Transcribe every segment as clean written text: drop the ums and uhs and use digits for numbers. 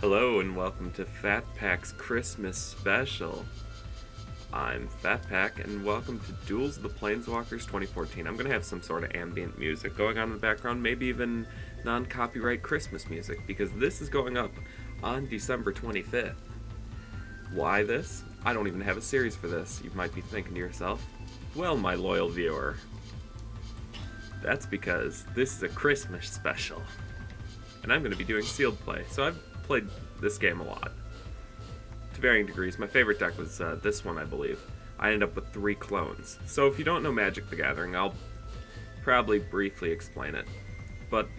Hello and welcome to Fat Pack's Christmas Special. I'm Fat Pack and welcome to Duels of the Planeswalkers 2014. I'm going to have some sort of ambient music going on in the background, maybe even non-copyright Christmas music, because this is going up on December 25th. Why this? I don't even have a series for this, you might be thinking to yourself. Well, my loyal viewer, that's because this is a Christmas special. And I'm going to be doing sealed play, so I've played this game a lot to varying degrees. My favorite deck was this one, I believe. I ended up with 3 clones. So if you don't know Magic the Gathering, I'll probably briefly explain it. But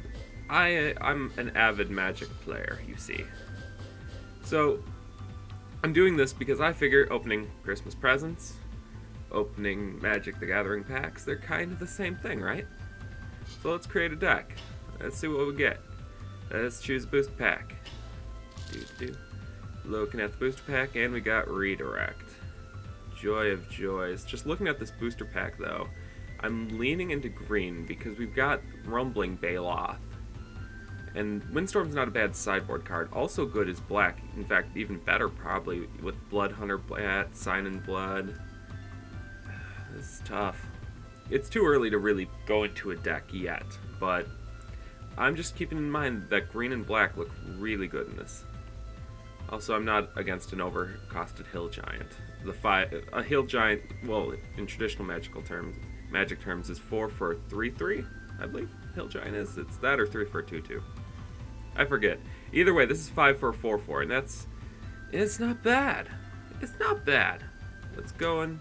I'm an avid Magic player, you see. So I'm doing this because I figure opening Christmas presents, opening Magic the Gathering packs, they're kind of the same thing, right? So let's create a deck. Let's see what we get. Let's choose a booster pack. Looking at the booster pack, and we got Redirect. Joy of joys. Just looking at this booster pack, though, I'm leaning into green because we've got Rumbling Baloth. And Windstorm's not a bad sideboard card. Also good is black. In fact, even better probably with Bloodhunter Bat, Sign in Blood. This is tough. It's too early to really go into a deck yet, but I'm just keeping in mind that green and black look really good in this. Also, I'm not against an overcosted hill giant. A hill giant, well, in traditional magic terms, is 4 for 3/3. I believe hill giant is. It's that or 3 for 2/2. I forget. Either way, this is 5 for a 4/4, and it's not bad. It's not bad. Let's go and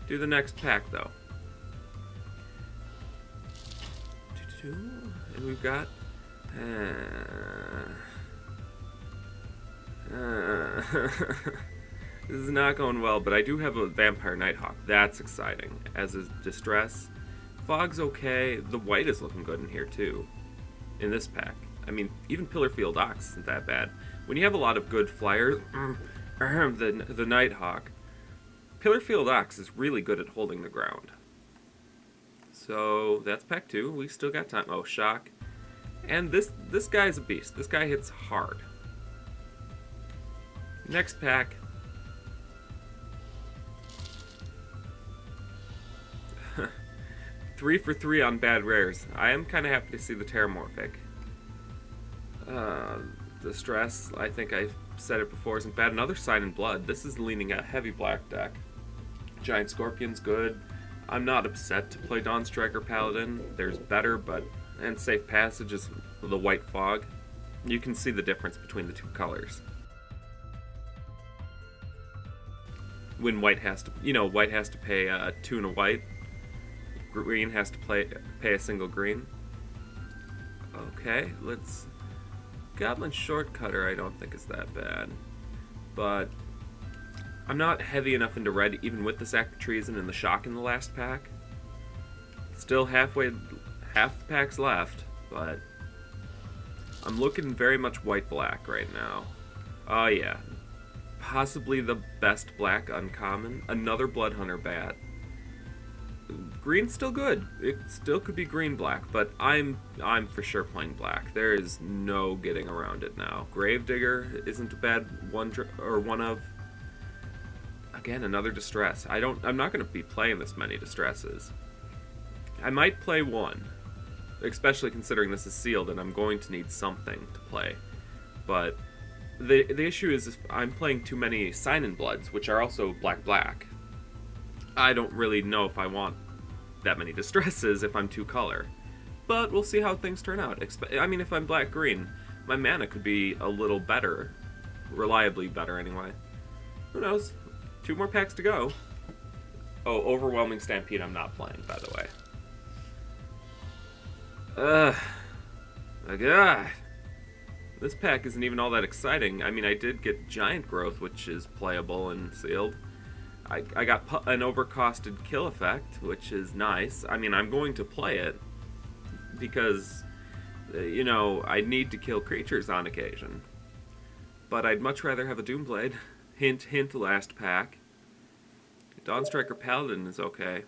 do the next pack, though. And we've got this is not going well, but I do have a Vampire Nighthawk. That's exciting. As is Distress. Fog's okay. The white is looking good in here, too. In this pack. I mean, even Pillarfield Ox isn't that bad. When you have a lot of good flyers, the Nighthawk, Pillarfield Ox is really good at holding the ground. So, that's pack 2. We still got time. Oh, Shock. And this guy's a beast. This guy hits hard. Next pack. Three for 3 on bad rares. I am kind of happy to see the Terramorphic. Distress, I think I said it before, isn't bad. Another Sign in Blood. This is leaning a heavy black deck. Giant Scorpion's good. I'm not upset to play Dawnstriker Paladin. There's better, and Safe Passage is the White Fog. You can see the difference between the two colors. When white has to pay 2 and a white. Green has to pay a single green. Okay, let's... Goblin Shortcutter I don't think is that bad. But I'm not heavy enough into red, even with the Sack of Treason and the Shock in the last pack. Still half the pack's left, but I'm looking very much white-black right now. Oh yeah. Possibly the best black uncommon. Another Bloodhunter Bat. Green's still good. It still could be green-black, but I'm for sure playing black. There is no getting around it now. Gravedigger isn't a bad one of. Again, another Distress. I'm not going to be playing this many Distresses. I might play one, especially considering this is sealed and I'm going to need something to play. But the issue is if I'm playing too many Sign in Bloods, which are also black. I don't really know if I want that many Distresses if I'm 2-color. But we'll see how things turn out. I mean, if I'm black-green, my mana could be a little better. Reliably better, anyway. Who knows? 2 more packs to go. Oh, Overwhelming Stampede I'm not playing, by the way. My god. This pack isn't even all that exciting. I mean, I did get Giant Growth, which is playable and sealed. I got an overcosted kill effect, which is nice. I mean, I'm going to play it because, I need to kill creatures on occasion. But I'd much rather have a Doomblade. Hint, hint, last pack. Dawnstriker Paladin is okay.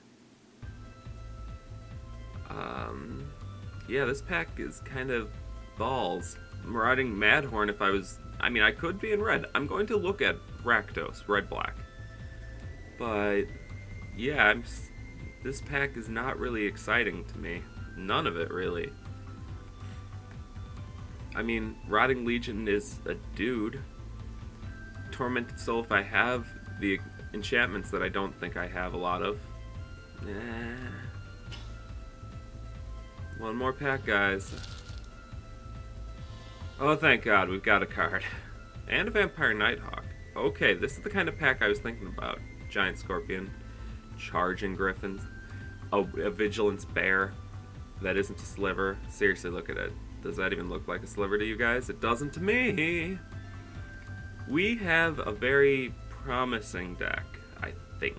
Yeah, this pack is kind of balls. Marauding Madhorn if I was... I mean, I could be in red. I'm going to look at Rakdos, red-black. But, yeah, this pack is not really exciting to me. None of it, really. I mean, Rotting Legion is a dude. Tormented Soul, if I have the enchantments that I don't think I have a lot of. One more pack, guys. Oh, thank God, we've got a card. And a Vampire Nighthawk. Okay, this is the kind of pack I was thinking about. Giant Scorpion, Charging Griffins, a Vigilance Bear that isn't a sliver. Seriously, look at it. Does that even look like a sliver to you guys? It doesn't to me. We have a very promising deck, I think.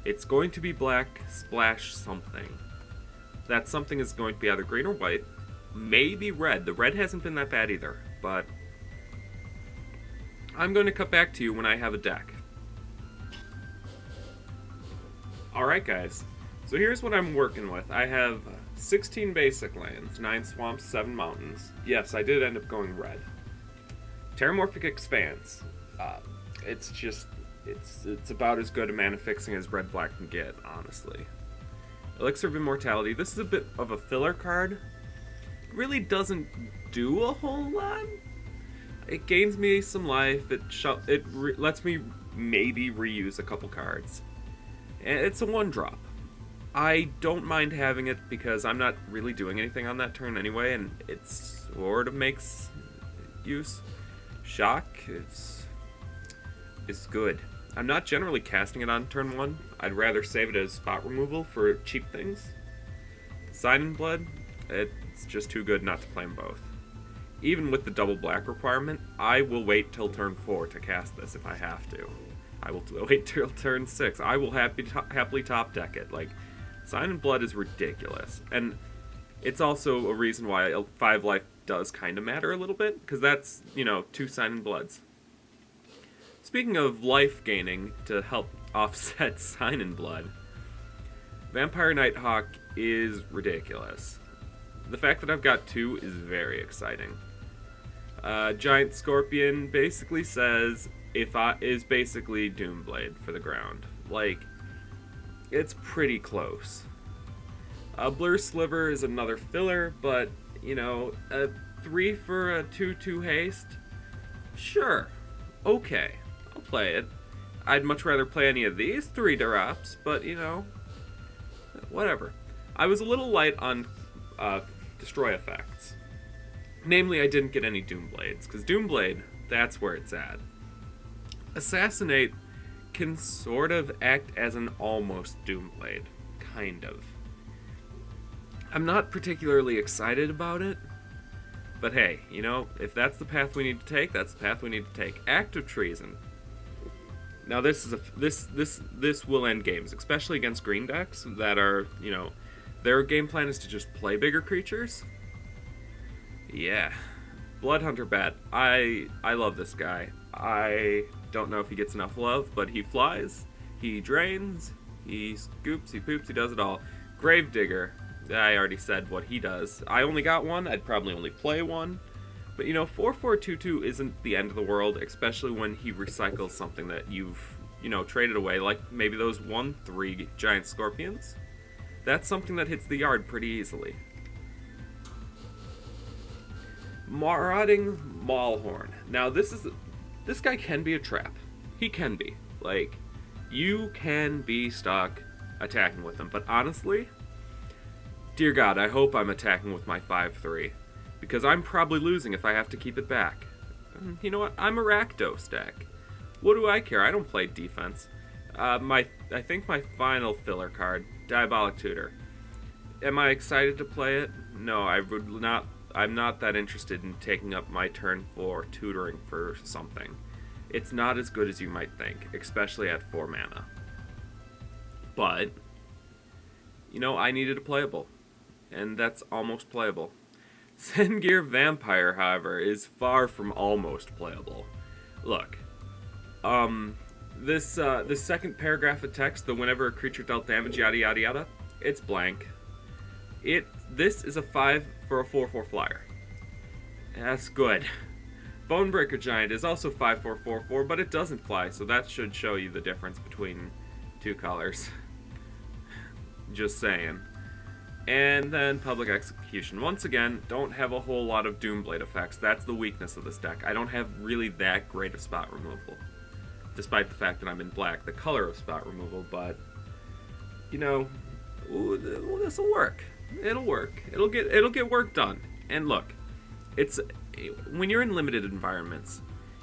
It's going to be black splash something. That something is going to be either green or white. Maybe red. The red hasn't been that bad either, but I'm going to cut back to you when I have a deck. Alright guys, so here's what I'm working with. I have 16 basic lands, 9 swamps, 7 mountains. Yes, I did end up going red. Terramorphic Expanse. It's about as good a mana fixing as red-black can get, honestly. Elixir of Immortality. This is a bit of a filler card. It really doesn't do a whole lot. It gains me some life. It lets me maybe reuse a couple cards. And it's a 1-drop. I don't mind having it because I'm not really doing anything on that turn anyway, and it sort of makes use. Shock is good. I'm not generally casting it on turn 1. I'd rather save it as spot removal for cheap things. Sign in Blood, it's just too good not to play them both. Even with the double black requirement, I will wait till turn 4 to cast this if I have to. I will wait till turn 6. I will happily top deck it. Like, Sign in Blood is ridiculous. And it's also a reason why 5 life does kind of matter a little bit, because that's, 2 Sign in Bloods. Speaking of life gaining to help offset Sign in Blood, Vampire Nighthawk is ridiculous. The fact that I've got 2 is very exciting. Giant Scorpion basically says is basically Doomblade for the ground. Like, it's pretty close. Blur Sliver is another filler, but, a 3 for a 2/2 haste? Sure. Okay. I'll play it. I'd much rather play any of these 3 drops, but, whatever. I was a little light on destroy effects. Namely, I didn't get any Doomblades, because Doomblade, that's where it's at. Assassinate can sort of act as an almost Doomblade. Kind of. I'm not particularly excited about it, but hey, if that's the path we need to take, that's the path we need to take. Act of Treason. Now this will end games, especially against green decks that are, their game plan is to just play bigger creatures. Yeah. Bloodhunter Bat. I love this guy. I don't know if he gets enough love, but he flies, he drains, he scoops, he poops, he does it all. Gravedigger. I already said what he does. I only got 1. I'd probably only play 1. But 4/4/2/2 isn't the end of the world, especially when he recycles something that you've, traded away, like maybe those 1/3 Giant Scorpions. That's something that hits the yard pretty easily. Marauding Maulhorn. Now this guy can be a trap. He can be. Like, you can be stuck attacking with him, but honestly, dear God, I hope I'm attacking with my 5/3, because I'm probably losing if I have to keep it back. And you know what? I'm a Rakdos deck. What do I care? I don't play defense. I think my final filler card, Diabolic Tutor. Am I excited to play it? No, I'm not that interested in taking up my turn for tutoring for something. It's not as good as you might think, especially at 4 mana. But, I needed a playable. And that's almost playable. Sengir Vampire, however, is far from almost playable. Look, this second paragraph of text, the whenever a creature dealt damage, yada yada yada, it's blank. This is a 5 for a 4/4 flyer. That's good. Bonebreaker Giant is also 5/4/4/4, but it doesn't fly, so that should show you the difference between two colors. Just saying. And then Public Execution. Once again, don't have a whole lot of Doomblade effects. That's the weakness of this deck. I don't have really that great of spot removal. Despite the fact that I'm in black, the color of spot removal, but, you know, this'll work. It'll work. It'll get work done. And look, it's when you're in limited environments,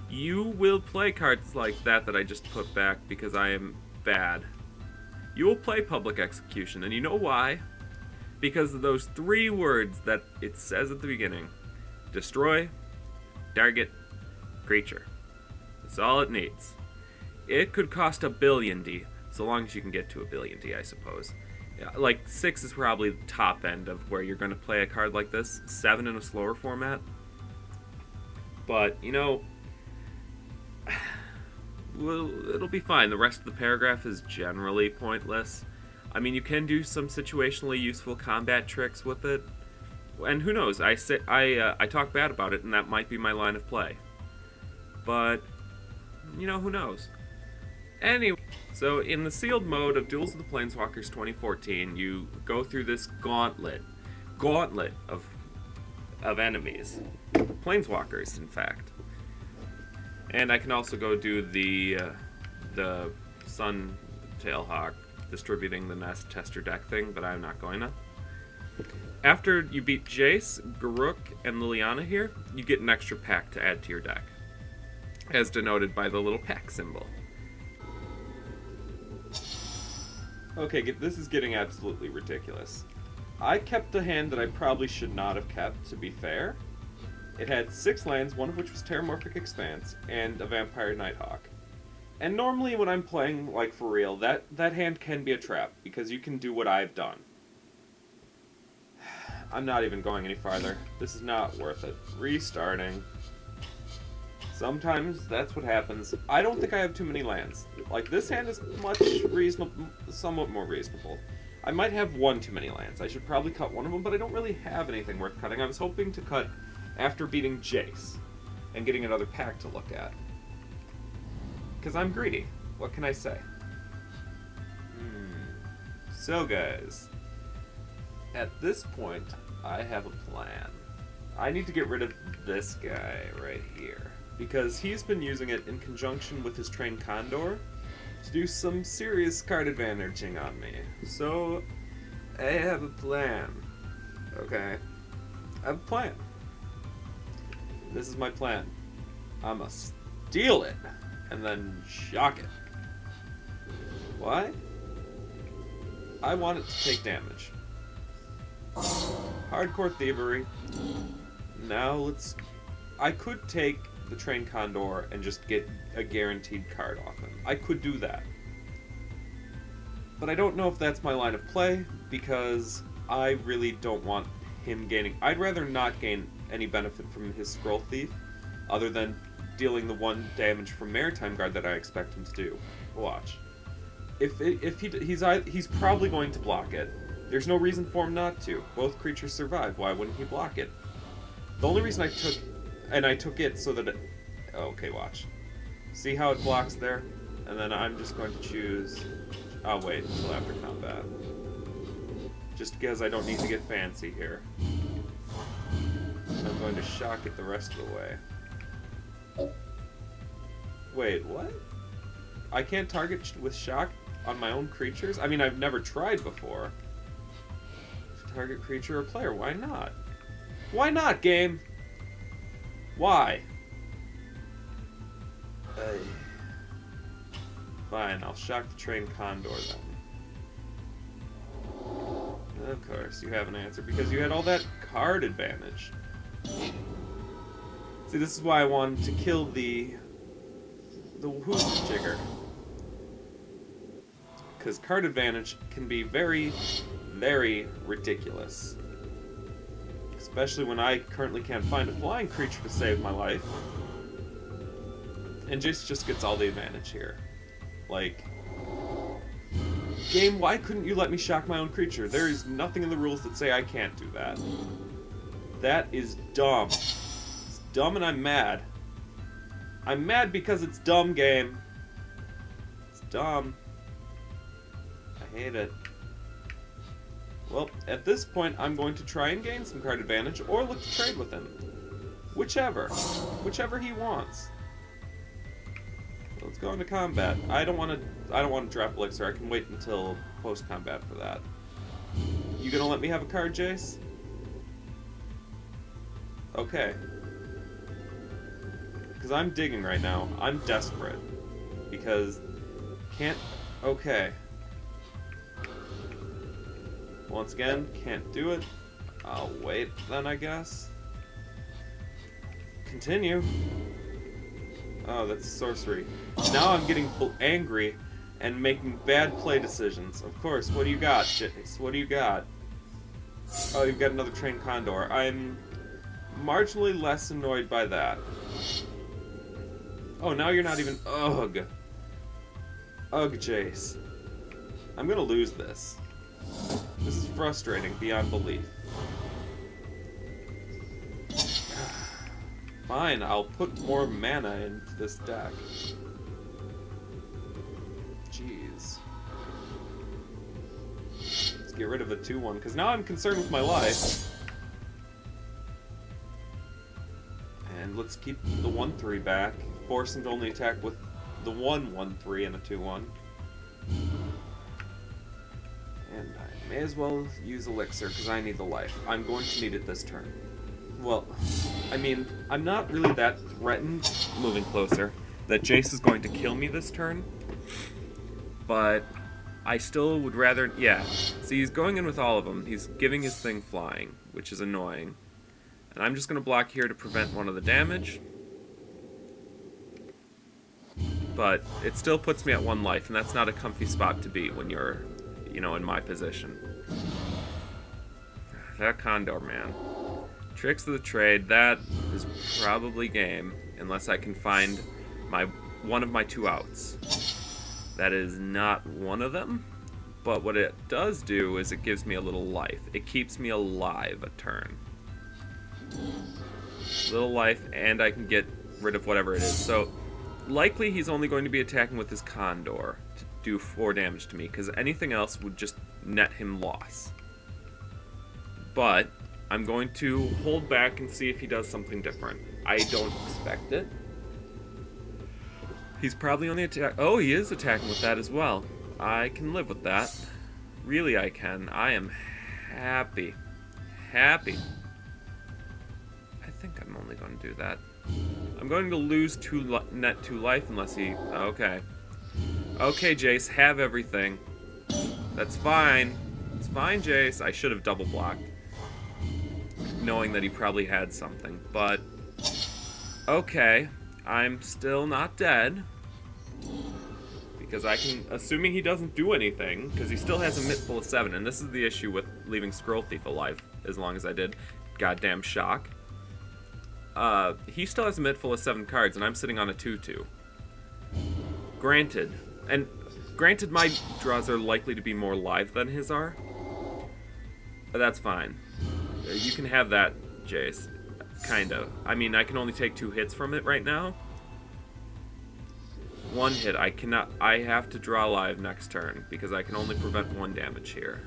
you will play cards like that I just put back because I am bad. You will play Public Execution, and you know why? Because of those 3 words that it says at the beginning. Destroy, target, creature. That's all it needs. It could cost $1 billion D, so long as you can get to $1 billion D, I suppose. Yeah, like 6 is probably the top end of where you're going to play a card like this. 7 in a slower format. But, you know, well, it'll be fine. The rest of the paragraph is generally pointless. I mean, you can do some situationally useful combat tricks with it. And who knows, I talk bad about it, and that might be my line of play. But, you know, who knows? Anyway, so in the sealed mode of Duels of the Planeswalkers 2014, you go through this gauntlet of enemies. Planeswalkers, in fact. And I can also go do the Sun Tailhawk distributing the nest tester deck thing, but I'm not going to. After you beat Jace, Garruk, and Liliana here, you get an extra pack to add to your deck, as denoted by the little pack symbol. Okay, this is getting absolutely ridiculous. I kept a hand that I probably should not have kept, to be fair. It had 6 lands, one of which was Terramorphic Expanse, and a Vampire Nighthawk. And normally when I'm playing, like, for real, that hand can be a trap, because you can do what I've done. I'm not even going any farther. This is not worth it. Restarting. Sometimes that's what happens. I don't think I have too many lands. Like, this hand is somewhat more reasonable. I might have 1 too many lands. I should probably cut one of them, but I don't really have anything worth cutting. I was hoping to cut after beating Jace and getting another pack to look at. Because I'm greedy. What can I say? So, guys, at this point, I have a plan. I need to get rid of this guy right here, because he's been using it in conjunction with his Trained Condor to do some serious card advantaging on me. So, I have a plan. Okay? I have a plan. This is my plan. I'ma steal it, and then shock it. Why? I want it to take damage. Hardcore Thievery. Now I could take the Trained Condor and just get a guaranteed card off him. I could do that. But I don't know if that's my line of play, because I really don't want him gaining... I'd rather not gain any benefit from his Scroll Thief, other than dealing the 1 damage from Maritime Guard that I expect him to do. Watch. He's probably going to block it. There's no reason for him not to. Both creatures survive. Why wouldn't he block it? The only reason I took it so that it... Okay, watch. See how it blocks there? And then I'm just going to choose... I'll wait until after combat. Just because I don't need to get fancy here. I'm going to shock it the rest of the way. Wait, what? I can't target with shock on my own creatures? I mean, I've never tried before. Target creature or player, why not? Why not, game? Why? Fine, I'll shock the Trained Condor then. Of course, you have an answer, because you had all that card advantage. See, this is why I wanted to kill the Hoosjigger. Because card advantage can be very, very ridiculous. Especially when I currently can't find a flying creature to save my life. And Jace just gets all the advantage here. Like, game, why couldn't you let me shock my own creature? There is nothing in the rules that say I can't do that. That is dumb. dumb and I'm mad. I'm mad because it's dumb, game. It's dumb. I hate it. Well, at this point, I'm going to try and gain some card advantage or look to trade with him. Whichever. Whichever he wants. Let's go into combat. I don't want to drop Elixir. I can wait until post-combat for that. You gonna let me have a card, Jace? Okay. Because I'm digging right now. I'm desperate. Because... can't... okay. Once again, can't do it. I'll wait then, I guess. Continue. Oh, that's sorcery. Now I'm getting angry and making bad play decisions. Of course, what do you got, Jace? What do you got? Oh, you've got another Trained Condor. I'm marginally less annoyed by that. Oh, now you're not even... ugh. Ugh, Jace. I'm gonna lose this. This is frustrating beyond belief. Fine, I'll put more mana into this deck. Jeez. Let's get rid of the 2-1, because now I'm concerned with my life. And let's keep the 1-3 back. Force him to only attack with the 1-1-3 and a 2-1. And I may as well use Elixir, because I need the life. I'm going to need it this turn. Well, I mean, I'm not really that threatened, moving closer, that Jace is going to kill me this turn. But I still would rather... yeah. See, he's going in with all of them. He's giving his thing flying, which is annoying. And I'm just going to block here to prevent one of the damage. But it still puts me at 1 life, and that's not a comfy spot to be when you're, you know, in my position. That Condor, man. Tricks of the trade, that is probably game, unless I can find one of my 2 outs. That is not one of them, but what it does do is it gives me a little life. It keeps me alive a turn. Little life, and I can get rid of whatever it is. So, likely he's only going to be attacking with his Condor to do 4 damage to me, because anything else would just net him loss. But I'm going to hold back and see if he does something different. I don't expect it. He's probably on the attack. Oh, he is attacking with that as well. I can live with that. Really, I can. I am happy. Happy. I think I'm only going to do that. I'm going to lose net 2 life unless he... okay. Okay, Jace, have everything. That's fine. It's fine, Jace. I should have double blocked, knowing that he probably had something, but... okay, I'm still not dead. Because I can... assuming he doesn't do anything, because he still has a mitt full of 7, and this is the issue with leaving Scroll Thief alive, as long as I did. Goddamn shock. He still has a mitt full of 7 cards, and I'm sitting on a 2-2. Granted. And granted, my draws are likely to be more live than his are. But that's fine. You can have that, Jace. Kind of. I mean, I can only take 2 hits from it right now. 1 hit, I cannot... I have to draw live next turn, because I can only prevent 1 damage here.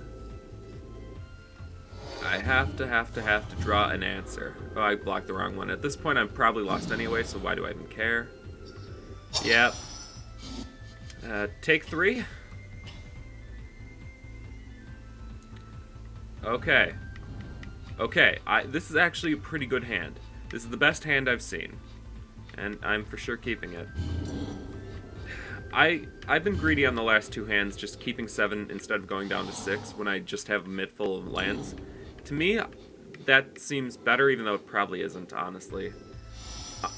I have to draw an answer. Oh, I blocked the wrong one. At this point, I'm probably lost anyway, so why do I even care? Yep. Take 3. Okay. Okay, this is actually a pretty good hand. This is the best hand I've seen. And I'm for sure keeping it. I've been greedy on the last 2 hands, just keeping 7 instead of going down to 6 when I just have a mitt full of lands. To me, that seems better, even though it probably isn't, honestly.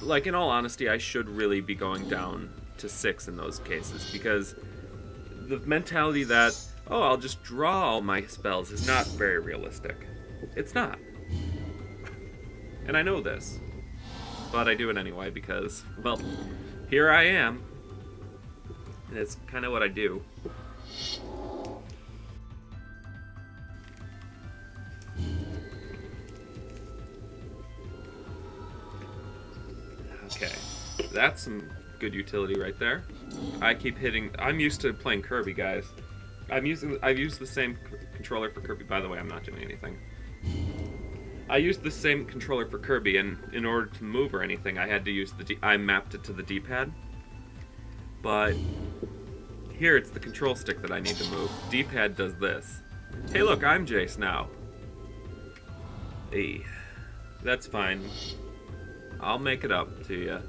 Like, in all honesty, I should really be going down to 6 in those cases, because the mentality that, oh, I'll just draw all my spells is not very realistic. It's not. And I know this. But I do it anyway because, well, here I am. And it's kind of what I do. That's some good utility right there. I keep hitting. I'm used to playing Kirby, guys. I've used the same controller for Kirby. By the way, I'm not doing anything. I used the same controller for Kirby, and in order to move or anything, I had to use I mapped it to the D-pad. But here, it's the control stick that I need to move. D-pad does this. Hey, look, I'm Jace now. Hey, that's fine. I'll make it up to you.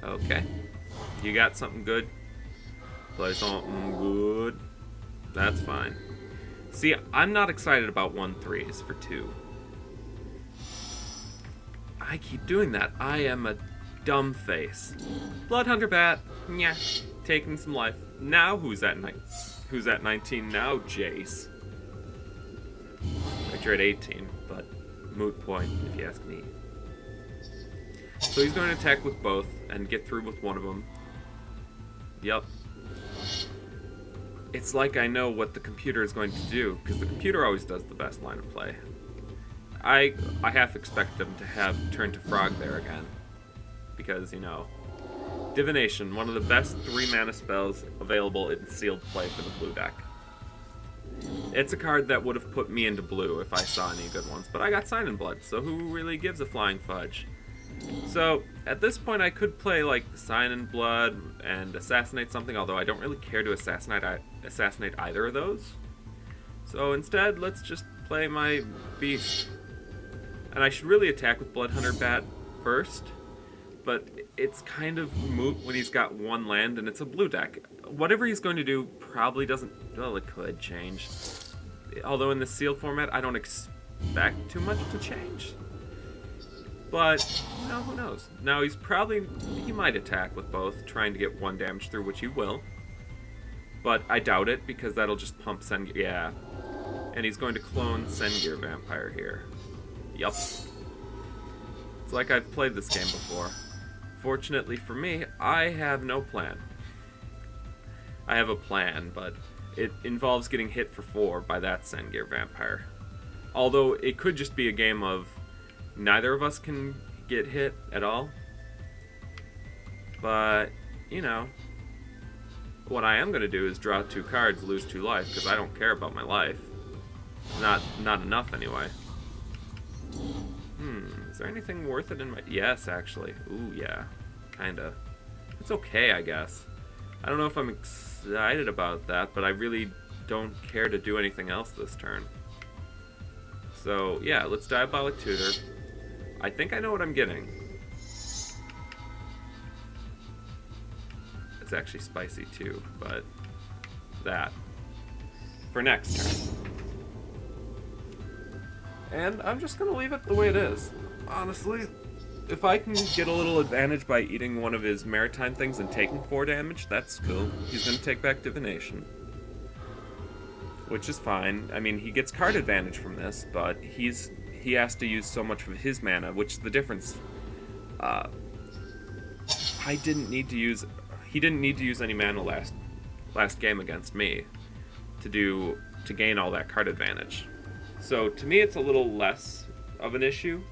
Okay. You got something good? Play something good. That's fine. See, I'm not excited about 1/3s for 2. I keep doing that. I am a dumb face. Bloodhunter Bat. Yeah. Taking some life. Now who's at 19 now? Jace. You're at 18, but moot point if you ask me. So he's going to attack with both and get through with one of them. Yep. It's like I know what the computer is going to do, because the computer always does the best line of play. I half expect them to have turn to Frog there again. Because, you know, Divination, one of the best 3-mana spells available in sealed play for the blue deck. It's a card that would have put me into blue if I saw any good ones, but I got Sign in Blood, so who really gives a flying fudge? So, at this point I could play like Sign in Blood and Assassinate something, although I don't really care to assassinate either of those. So instead, let's just play my Beast. And I should really attack with Bloodhunter Bat first, but it's kind of moot when he's got one land and it's a blue deck. Whatever he's going to do probably doesn't... Well, it could change. Although in the sealed format, I don't expect too much to change. But, you know, who knows? Now he might attack with both, trying to get 1 damage through, which he will. But I doubt it, because that'll just pump Sengir. Yeah. And he's going to clone Sengir Vampire here. Yup. It's like I've played this game before. Fortunately for me, I have no plan. I have a plan, but it involves getting hit for 4 by that Sengir Vampire. Although it could just be a game of neither of us can get hit at all. But, you know, what I am going to do is draw 2 cards, lose 2 life, because I don't care about my life. Not enough, anyway. Is there anything worth it in my... Yes, actually. Ooh, yeah. Kinda. It's okay, I guess. I don't know if I'm excited about that, but I really don't care to do anything else this turn. So, yeah, let's Diabolic Tutor. I think I know what I'm getting. It's actually spicy too, but that. For next turn. And I'm just going to leave it the way it is. Honestly, if I can get a little advantage by eating one of his maritime things and taking 4 damage, that's cool. He's going to take back Divination. Which is fine. I mean, he gets card advantage from this, but he has to use so much of his mana, which is the difference. He didn't need to use any mana last game against me to gain all that card advantage. So to me, it's a little less of an issue.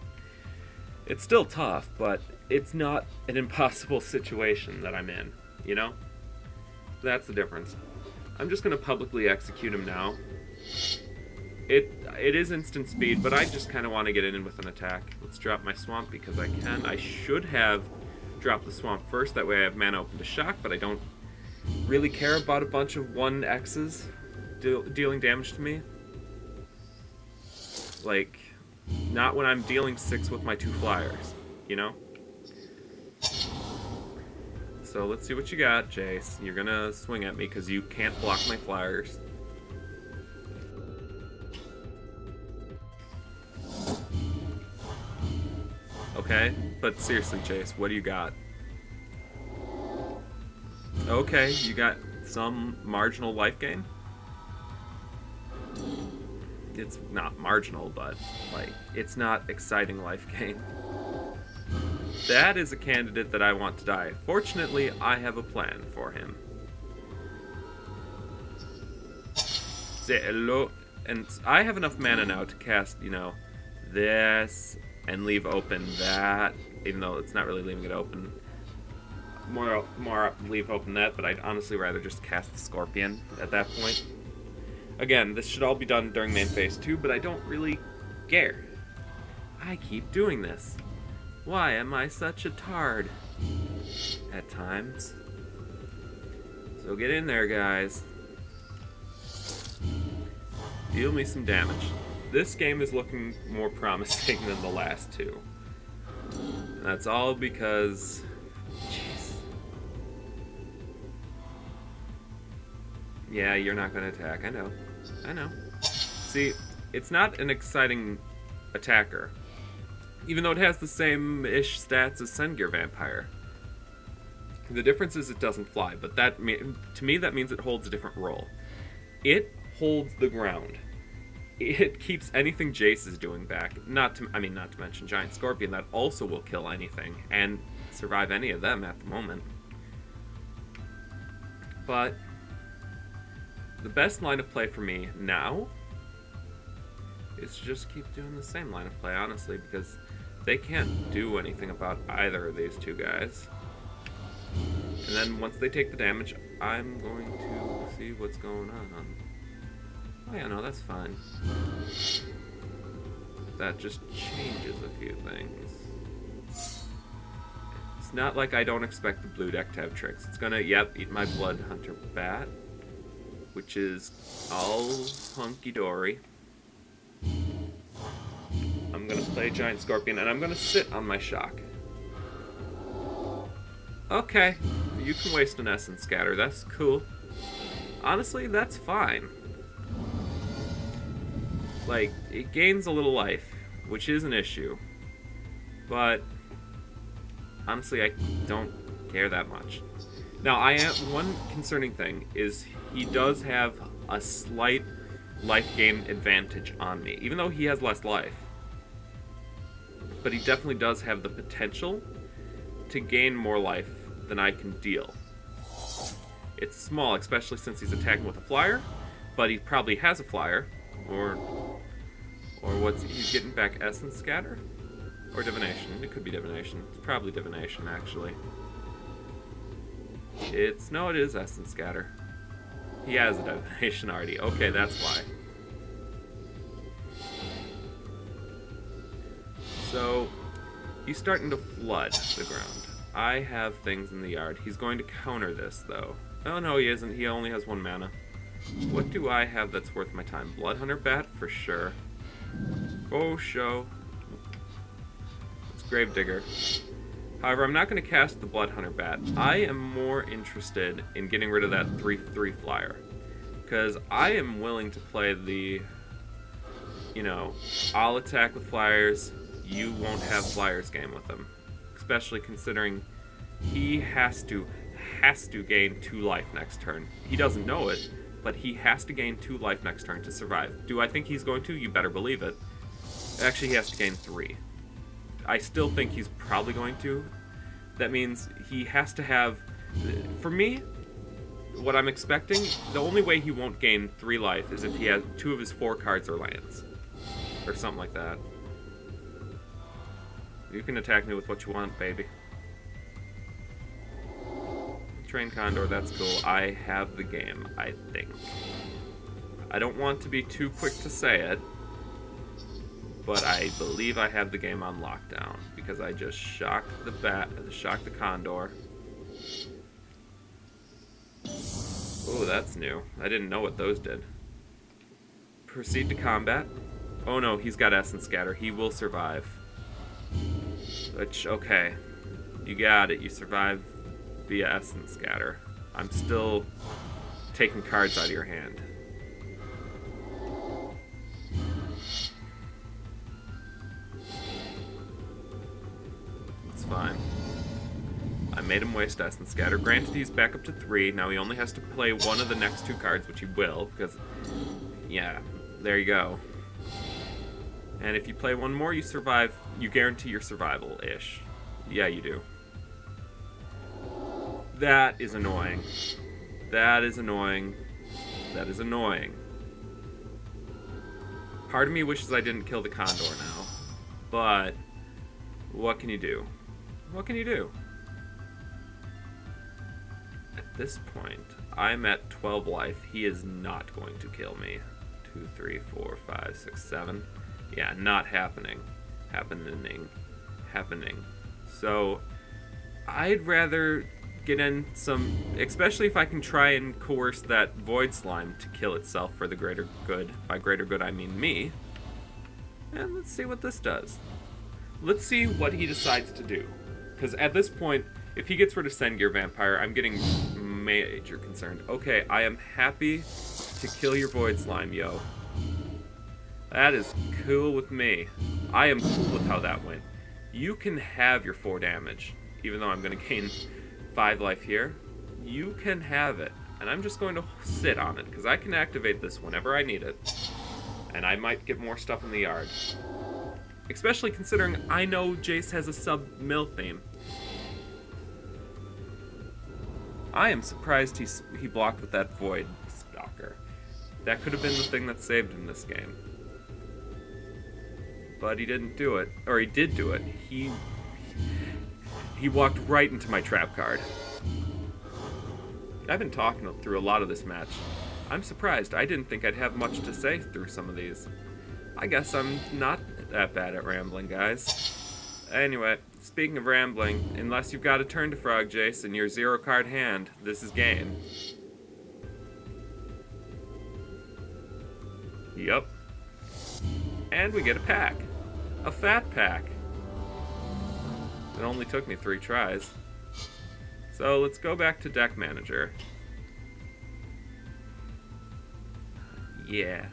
It's still tough, but it's not an impossible situation that I'm in, you know? That's the difference. I'm just going to publicly execute him now. It is instant speed, but I just kind of want to get in with an attack. Let's drop my Swamp because I can. I should have dropped the Swamp first, that way I have mana open to Shock, but I don't really care about a bunch of 1Xs dealing damage to me. Like, not when I'm dealing 6 with my 2 flyers, you know? So let's see what you got, Jace. You're gonna swing at me because you can't block my flyers. Okay, but seriously, Jace, what do you got? Okay, you got some marginal life gain? It's not marginal, but, like, it's not exciting life gain. That is a candidate that I want to die. Fortunately, I have a plan for him. Say hello. And I have enough mana now to cast, you know, this and leave open that, even though it's not really leaving it open. More leave open that, but I'd honestly rather just cast the Scorpion at that point. Again, this should all be done during main phase 2, but I don't really care. I keep doing this. Why am I such a tard? At times. So get in there, guys. Deal me some damage. This game is looking more promising than the last two. That's all because... Jeez. Yeah, you're not going to attack. I know. I know. See, it's not an exciting attacker. Even though it has the same-ish stats as Sengir Vampire. The difference is it doesn't fly, but that to me that means it holds a different role. It holds the ground. It keeps anything Jace is doing back. Not to mention Giant Scorpion, that also will kill anything and survive any of them at the moment. But the best line of play for me now is to just keep doing the same line of play, honestly, because they can't do anything about either of these two guys. And then once they take the damage, I'm going to see what's going on. Oh yeah, no, that's fine. That just changes a few things. It's not like I don't expect the blue deck to have tricks. It's gonna, yep, eat my Blood Hunter Bat, which is all hunky-dory. I'm gonna play Giant Scorpion, and I'm gonna sit on my shock. Okay, you can waste an Essence Scatter, that's cool. Honestly, that's fine. Like, it gains a little life, which is an issue. But, honestly, I don't care that much. Now, one concerning thing is he does have a slight life gain advantage on me, even though he has less life. But he definitely does have the potential to gain more life than I can deal. It's small, especially since he's attacking with a flyer, but he probably has a flyer, or he's getting back Essence Scatter? Or Divination. It could be Divination. It's probably Divination, actually. No, it is Essence Scatter. He has a Divination already. Okay, that's why. So, he's starting to flood the ground. I have things in the yard. He's going to counter this, though. Oh, no, he isn't. He only has 1 mana. What do I have that's worth my time? Bloodhunter Bat? For sure. Oh, show. It's Gravedigger. However, I'm not going to cast the Bloodhunter Bat. I am more interested in getting rid of that 3/3 flyer. Because I am willing to play the... I'll attack with flyers. You won't have flyers game with him. Especially considering he has to gain 2 life next turn. He doesn't know it, but he has to gain 2 life next turn to survive. Do I think he's going to? You better believe it. Actually, he has to gain 3. I still think he's probably going to. That means he has to have... For me, what I'm expecting, the only way he won't gain 3 life is if he has 2 of his 4 cards are lands. Or something like that. You can attack me with what you want, baby. Train Condor, that's cool. I have the game, I think. I don't want to be too quick to say it, but I believe I have the game on lockdown because I just shocked the Condor. Oh, that's new. I didn't know what those did. Proceed to combat. Oh no, he's got Essence Scatter. He will survive. Which, okay. You got it. You survive via Essence Scatter. I'm still taking cards out of your hand. It's fine. I made him waste Essence Scatter. Granted, he's back up to 3. Now he only has to play one of the next 2 cards, which he will, because, yeah, there you go. And if you play one more, you survive. You guarantee your survival-ish. Yeah, you do. That is annoying. That is annoying. That is annoying. Part of me wishes I didn't kill the Condor now. But What can you do? What can you do? At this point, I'm at 12 life. He is not going to kill me. 2, 3, 4, 5, 6, 7. Yeah, not happening. Happening. So, I'd rather get in some, especially if I can try and coerce that Void Slime to kill itself for the greater good. By greater good, I mean me. And let's see what this does. Let's see what he decides to do. Because at this point, if he gets rid of Sendgear Vampire, I'm getting major concerned. Okay, I am happy to kill your Void Slime, yo. That is cool with me. I am cool with how that went. You can have your 4 damage, even though I'm going to gain 5 life here. You can have it. And I'm just going to sit on it, because I can activate this whenever I need it. And I might get more stuff in the yard. Especially considering I know Jace has a sub-mill theme. I am surprised he blocked with that Void Stalker. That could have been the thing that saved him this game. But he didn't do it. Or he did do it. He walked right into my trap card. I've been talking through a lot of this match. I'm surprised. I didn't think I'd have much to say through some of these. I guess I'm not that bad at rambling, guys. Anyway, speaking of rambling, unless you've got a turn to Frog Jace in your 0-card hand, this is game. Yup. And we get a pack. A fat pack. It only took me 3 tries. So let's go back to Deck Manager. Yeah.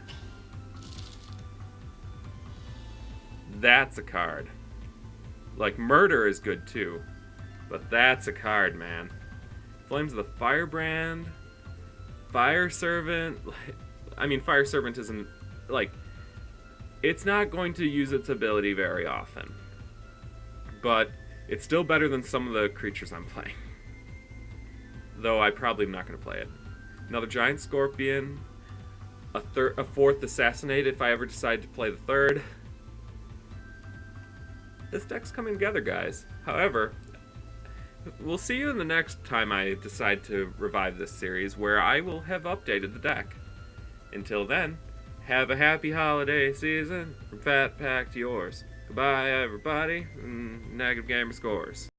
That's a card. Like, Murder is good too. But that's a card, man. Flames of the Firebrand. Fire Servant. I mean, Fire Servant isn't, like, it's not going to use its ability very often. But it's still better than some of the creatures I'm playing. Though I probably am not going to play it. Another Giant Scorpion. A 4th Assassinate if I ever decide to play the 3rd. This deck's coming together, guys. However, we'll see you in the next time I decide to revive this series, where I will have updated the deck. Until then, have a happy holiday season. From Fat Pack to yours. Goodbye, everybody. Negative Gamer Scores.